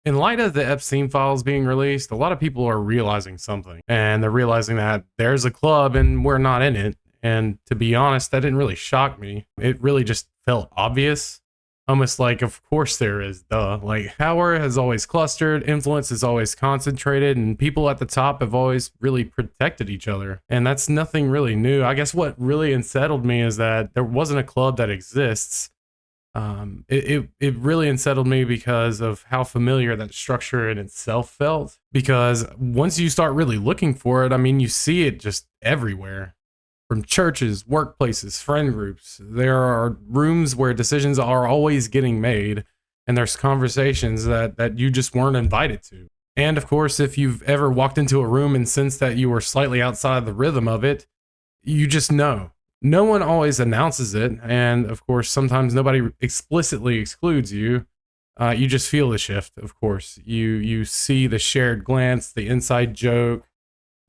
In light of the Epstein files being released, a lot of people are realizing something, and they're realizing that there's a club and we're not in it. And to be honest, that didn't really shock me. It really just felt obvious. Almost like, of course there is, duh. Like, power has always clustered, influence is always concentrated, and people at the top have always really protected each other. And that's nothing really new. I guess what really unsettled me is that there wasn't a club that exists. It really unsettled me because of how familiar that structure in itself felt. Because once you start really looking for it, I mean, you see it just everywhere. From churches, workplaces, friend groups. There are rooms where decisions are always getting made, and there's conversations that you just weren't invited to. And of course, if you've ever walked into a room and sensed that you were slightly outside the rhythm of it, you just know. No one always announces it, and of course, sometimes nobody explicitly excludes you. You just feel the shift. Of course, you see the shared glance, the inside joke.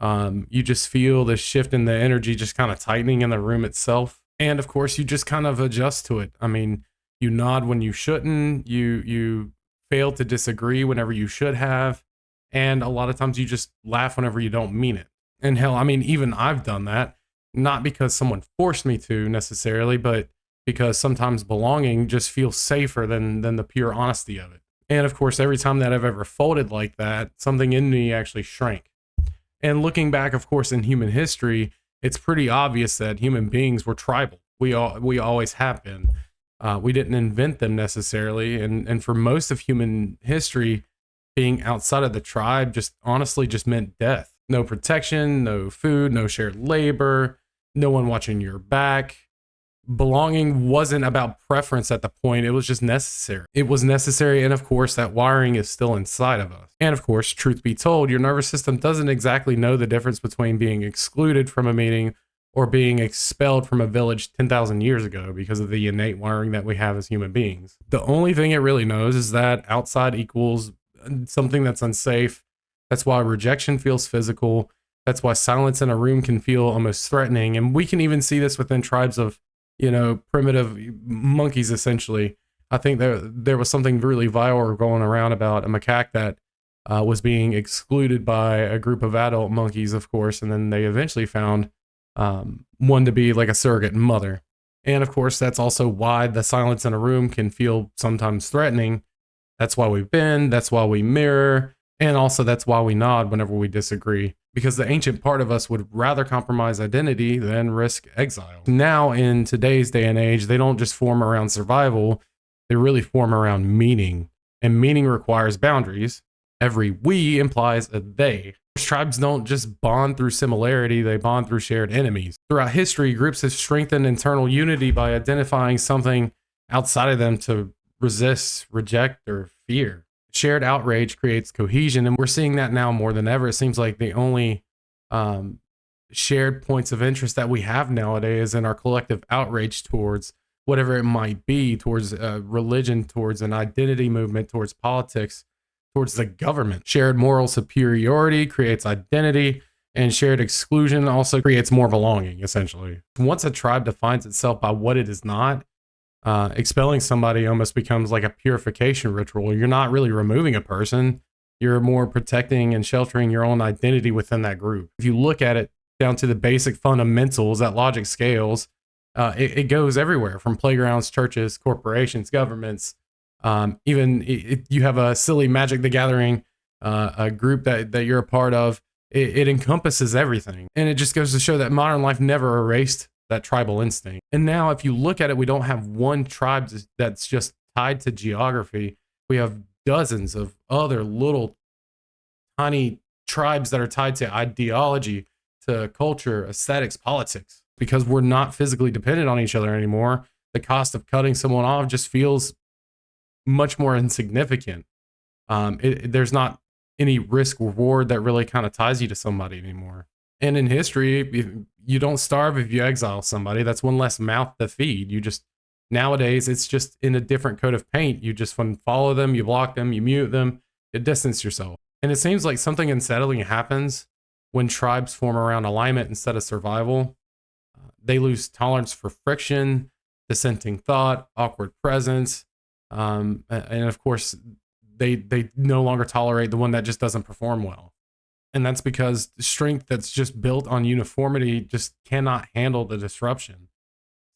You just feel the shift in the energy, just kind of tightening in the room itself, and of course, you just kind of adjust to it. I mean, you nod when you shouldn't. You fail to disagree whenever you should have, and a lot of times you just laugh whenever you don't mean it. And hell, I mean, even I've done that not because someone forced me to necessarily, but because sometimes belonging just feels safer than the pure honesty of it. And of course, every time that I've ever folded like that, something in me actually shrank. And looking back, of course, in human history, it's pretty obvious that human beings were tribal. We always have been. We didn't invent them necessarily, and for most of human history, being outside of the tribe just honestly just meant death. No protection, no food, no shared labor, no one watching your back. Belonging wasn't about preference at the point, it was just necessary. It was necessary, and of course, that wiring is still inside of us. And of course, truth be told, your nervous system doesn't exactly know the difference between being excluded from a meeting or being expelled from a village 10,000 years ago because of the innate wiring that we have as human beings. The only thing it really knows is that outside equals something that's unsafe. That's why rejection feels physical. That's why silence in a room can feel almost threatening. And we can even see this within tribes of, primitive monkeys, essentially. I think there was something really viral going around about a macaque that was being excluded by a group of adult monkeys, of course. And then they eventually found one to be like a surrogate mother. And of course, that's also why the silence in a room can feel sometimes threatening. That's why we bend. That's why we mirror. And also, that's why we nod whenever we disagree, because the ancient part of us would rather compromise identity than risk exile. Now, in today's day and age, they don't just form around survival, they really form around meaning. And meaning requires boundaries. Every we implies a they. Tribes don't just bond through similarity, they bond through shared enemies. Throughout history, groups have strengthened internal unity by identifying something outside of them to resist, reject, or fear. Shared outrage creates cohesion, and we're seeing that now more than ever. It seems like the only shared points of interest that we have nowadays in our collective outrage towards whatever it might be, towards religion, towards an identity movement, towards politics, towards the government. Shared moral superiority creates identity, and shared exclusion also creates more belonging, essentially. Once a tribe defines itself by what it is not, expelling somebody almost becomes like a purification ritual. You're not really removing a person. You're more protecting and sheltering your own identity within that group. If you look at it down to the basic fundamentals, that logic scales, it goes everywhere from playgrounds, churches, corporations, governments. Even you have a silly Magic the Gathering, a group that you're a part of. It encompasses everything. And it just goes to show that modern life never erased that tribal instinct. And now if you look at it, we don't have one tribe that's just tied to geography. We have dozens of other little tiny tribes that are tied to ideology, to culture, aesthetics, politics. Because we're not physically dependent on each other anymore, the cost of cutting someone off just feels much more insignificant. There's not any risk reward that really kind of ties you to somebody anymore. And in history, you don't starve if you exile somebody. That's one less mouth to feed. Nowadays, it's just in a different coat of paint. You just follow them, you block them, you mute them, you distance yourself. And it seems like something unsettling happens when tribes form around alignment instead of survival. They lose tolerance for friction, dissenting thought, awkward presence. And of course, they no longer tolerate the one that just doesn't perform well. And that's because strength that's just built on uniformity just cannot handle the disruption.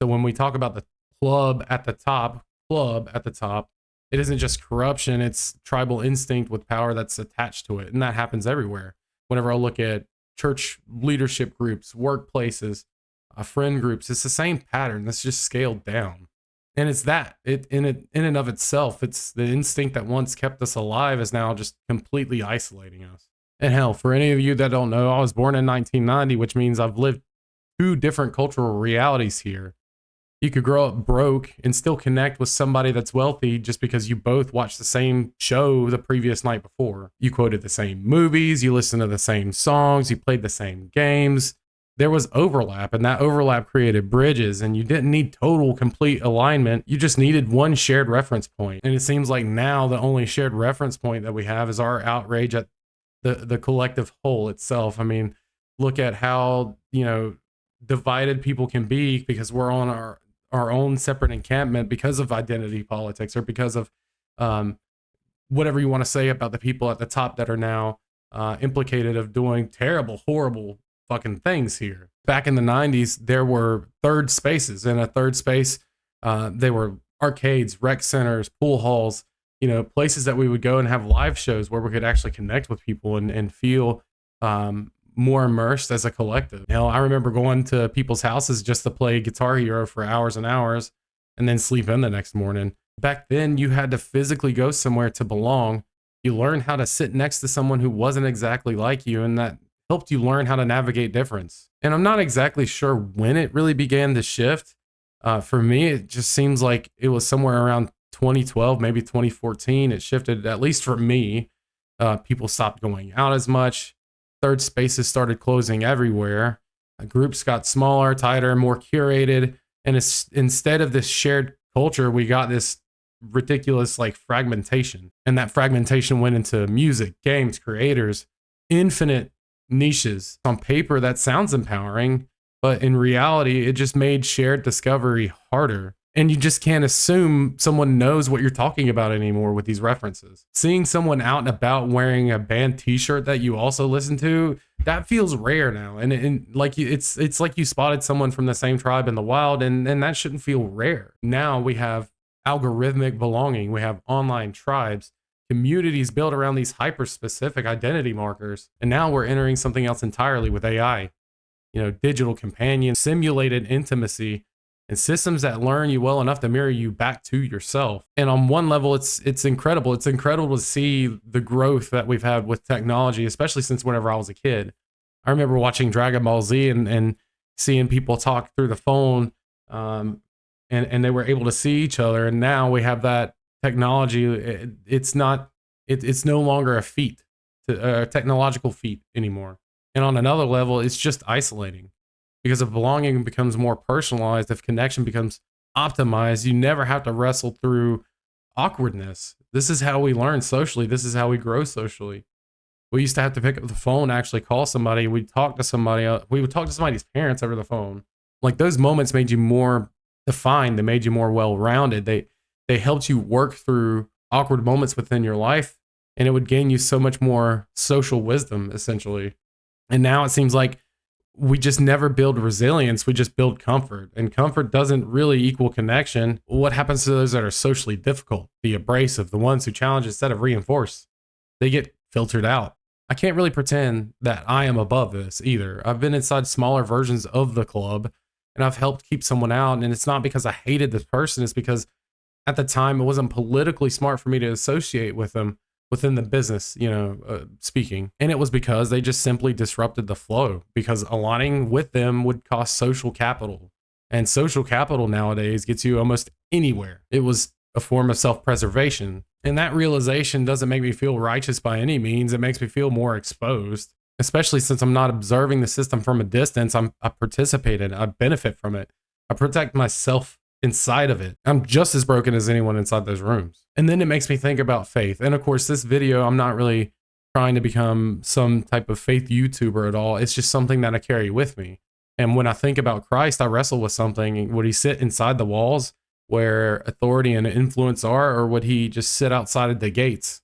So when we talk about the club at the top, it isn't just corruption, it's tribal instinct with power that's attached to it. And that happens everywhere. Whenever I look at church leadership groups, workplaces, friend groups, it's the same pattern that's just scaled down. And it's that in and of itself, it's the instinct that once kept us alive is now just completely isolating us. And hell, for any of you that don't know, I was born in 1990, which means I've lived two different cultural realities here. You could grow up broke and still connect with somebody that's wealthy just because you both watched the same show the previous night before. You quoted the same movies, you listened to the same songs, you played the same games. There was overlap, and that overlap created bridges, and you didn't need total, complete alignment. You just needed one shared reference point. And it seems like now the only shared reference point that we have is our outrage at the collective whole itself. I mean, look at how, divided people can be because we're on our own separate encampment because of identity politics or because of whatever you want to say about the people at the top that are now implicated of doing terrible, horrible fucking things here. Back in the 90s, there were third spaces. In a third space, they were arcades, rec centers, pool halls, places that we would go and have live shows where we could actually connect with people and feel more immersed as a collective. I remember going to people's houses just to play Guitar Hero for hours and hours and then sleep in the next morning. Back then, you had to physically go somewhere to belong. You learned how to sit next to someone who wasn't exactly like you, and that helped you learn how to navigate difference. And I'm not exactly sure when it really began to shift. For me, it just seems like it was somewhere around 2012, maybe 2014. It shifted, at least for me. People stopped going out as much. Third spaces started closing everywhere. Groups got smaller, tighter, more curated. And instead of this shared culture, we got this ridiculous fragmentation. And that fragmentation went into music, games, creators, infinite niches. On paper, that sounds empowering, but in reality, it just made shared discovery harder. And you just can't assume someone knows what you're talking about anymore with these references. Seeing someone out and about wearing a band t-shirt that you also listen to, that feels rare now. And it's like you spotted someone from the same tribe in the wild, and that shouldn't feel rare. Now we have algorithmic belonging. We have online tribes, communities built around these hyper-specific identity markers. And now we're entering something else entirely with AI. Digital companions, simulated intimacy, and systems that learn you well enough to mirror you back to yourself. And on one level, it's incredible. It's incredible to see the growth that we've had with technology, especially since whenever I was a kid. I remember watching Dragon Ball Z and seeing people talk through the phone, and they were able to see each other. And now we have that technology. It's no longer a feat, a technological feat anymore. And on another level, it's just isolating. Because if belonging becomes more personalized, if connection becomes optimized, you never have to wrestle through awkwardness. This is how we learn socially. This is how we grow socially. We used to have to pick up the phone, actually call somebody. We'd talk to somebody. We would talk to somebody's parents over the phone. Those moments made you more defined. They made you more well-rounded. They helped you work through awkward moments within your life, and it would gain you so much more social wisdom, essentially. And now it seems like we just never build resilience. We just build comfort, and comfort doesn't really equal connection. What happens to those that are socially difficult, the abrasive, the ones who challenge instead of reinforce? They get filtered out. I can't really pretend that I am above this either. I've been inside smaller versions of the club, and I've helped keep someone out. And it's not because I hated this person. It's because at the time it wasn't politically smart for me to associate with them within the business, speaking. And it was because they just simply disrupted the flow, because aligning with them would cost social capital. And social capital nowadays gets you almost anywhere. It was a form of self-preservation. And that realization doesn't make me feel righteous by any means. It makes me feel more exposed, especially since I'm not observing the system from a distance. I participate in it. I benefit from it. I protect myself inside of it. I'm just as broken as anyone inside those rooms. And then it makes me think about faith. And of course, this video, I'm not really trying to become some type of faith YouTuber at all. It's just something that I carry with me. And when I think about Christ, I wrestle with something. Would he sit inside the walls where authority and influence are, or would he just sit outside of the gates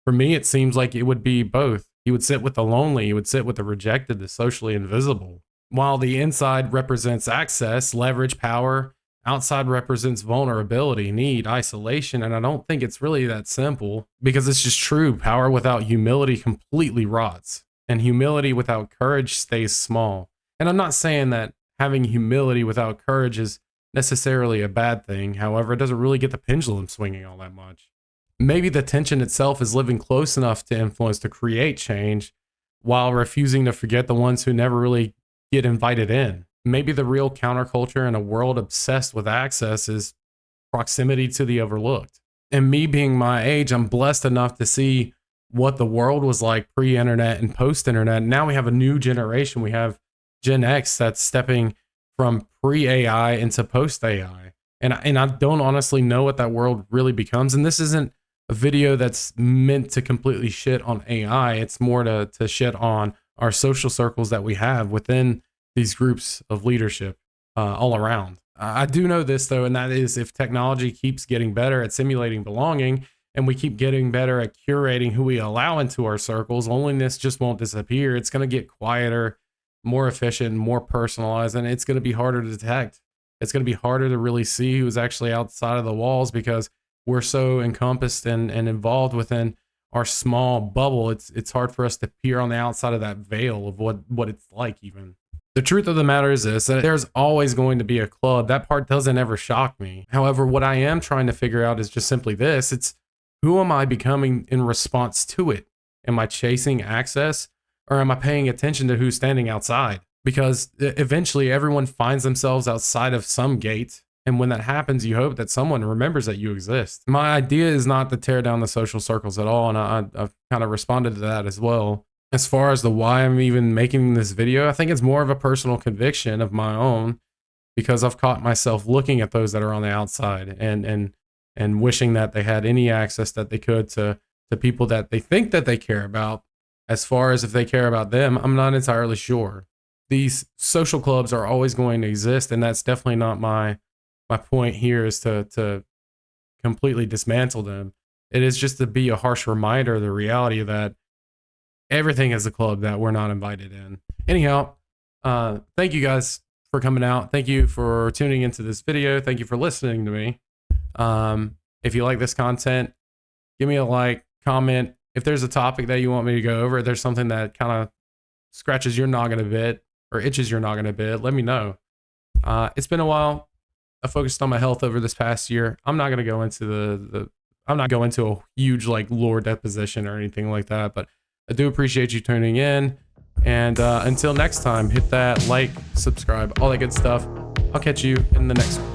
For me, it seems like it would be both. He would sit with the lonely, he would sit with the rejected, the socially invisible. While the inside represents access, leverage, power, outside represents vulnerability, need, isolation. And I don't think it's really that simple, because it's just true. Power without humility completely rots, and humility without courage stays small. And I'm not saying that having humility without courage is necessarily a bad thing. However, it doesn't really get the pendulum swinging all that much. Maybe the tension itself is living close enough to influence to create change while refusing to forget the ones who never really get invited in. Maybe the real counterculture in a world obsessed with access is proximity to the overlooked. And me being my age, I'm blessed enough to see what the world was like pre-internet and post-internet. Now we have a new generation. We have Gen X that's stepping from pre-AI into post-AI. And I don't honestly know what that world really becomes. And this isn't a video that's meant to completely shit on AI. It's more to shit on our social circles that we have within these groups of leadership all around. I do know this though, and that is, if technology keeps getting better at simulating belonging, and we keep getting better at curating who we allow into our circles, loneliness just won't disappear. It's going to get quieter, more efficient, more personalized, and it's going to be harder to detect. It's going to be harder to really see who's actually outside of the walls, because we're so encompassed and involved within our small bubble. It's hard for us to peer on the outside of that veil of what it's like even. The truth of the matter is this, that there's always going to be a club. That part doesn't ever shock me. However, what I am trying to figure out is just simply this. It's, who am I becoming in response to it? Am I chasing access, or am I paying attention to who's standing outside? Because eventually everyone finds themselves outside of some gate. And when that happens, you hope that someone remembers that you exist. My idea is not to tear down the social circles at all. And I've kind of responded to that as well. As far as the why I'm even making this video, I think it's more of a personal conviction of my own, because I've caught myself looking at those that are on the outside and wishing that they had any access that they could to people that they think that they care about. As far as if they care about them, I'm not entirely sure. These social clubs are always going to exist, and that's definitely not my point here, is to completely dismantle them. It is just to be a harsh reminder of the reality that everything is a club that we're not invited in. Anyhow, thank you guys for coming out. Thank you for tuning into this video. Thank you for listening to me. If you like this content, give me a like, comment. If there's a topic that you want me to go over, if there's something that kind of scratches your noggin a bit or itches your noggin a bit, let me know. It's been a while. I focused on my health over this past year. I'm not going to go into I'm not going into a huge like lore deposition or anything like that, but I do appreciate you tuning in. And until next time, hit that like, subscribe, all that good stuff. I'll catch you in the next one.